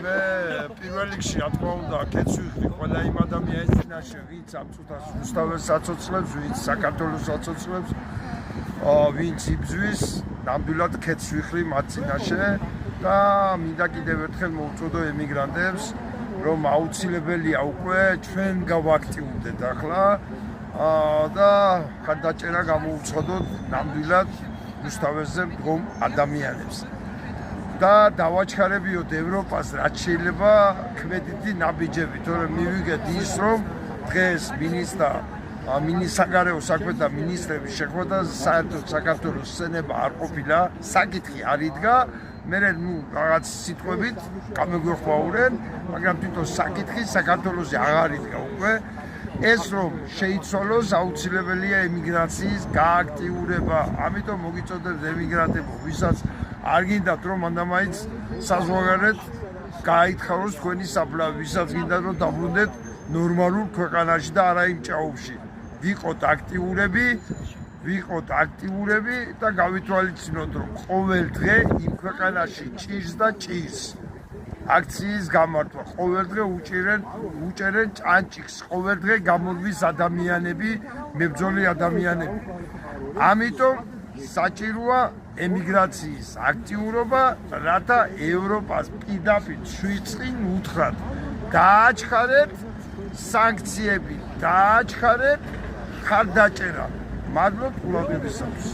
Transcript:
მე პირველ რიგში რა თქმა უნდა კეთს ვიხდი ყველა იმ ადამიანის წინაშე ვინც ამ წუთას რუსთაველს აცოცხლებს, ვინც საქართველოს აცოცხლებს, ვინც იბრძვის, ნამდვილად კეთს ვიხდი მათ წინაშე და მინდა კიდევ ერთხელ მოვუწოდო ემიგრანტებს, რომ აუცილებელია უკვე ჩვენ გავაქტიურდეთ ახლა და ხარდაჭერა გამოუცხადოთ ნამდვილად რუსთაველზე მდგომ ადამიანებს. და დავაჩქარებიოთ ევროპას რაც შეიძლება ქმედითი ნაბიჯები, თორემ მივიგეთ ის რომ დღეს საგარეო საქმეთა მინისტრების შეხვედრა საერთოდ საქართველოს სცენება არ ყოფილა, საკითხი არ იდგა, მე რაღაც სიტყვებით გამეგვეხმაურენ, მაგრამ თვითონ საკითხი საქართველოსი აღარ იდგა უკვე. ეს რომ შეიცვალოს აუცილებელია ემიგრაციის გააქტიურება, ამიტომ მოგიწოდებთ ემიგრანტებო, ვისაც არ გინდათ რომ მანდამაინც საზღვარგარეთ გააითხაროს თქვენი საფლავი, ვისაც გინდათ რომ დაბრუნდეთ ნორმალურ ქვეყანაში და არა იმ ჭაობში. ვიყოთ აქტიურები და გავითვალისწინოთ რომ ყოველ დღე იმ ქვეყანაში ჭირს და ჭირს. აქციის გამართვა, ყოველ დღე უჭერენ ჭანჭიქს, ყოველ დღე გამოდის ადამიანები, მებრძოლი ადამიანები. ამიტომ საჭიროა ემიგრაციის აქტიურობა, რათა ევროპას პირდაპირ შვიდწყინ უთხრათ, დააჩქარეთ სანქციები, დააჩქარეთ ხარდაჭერა. მადლობ ყურადღებისათვის.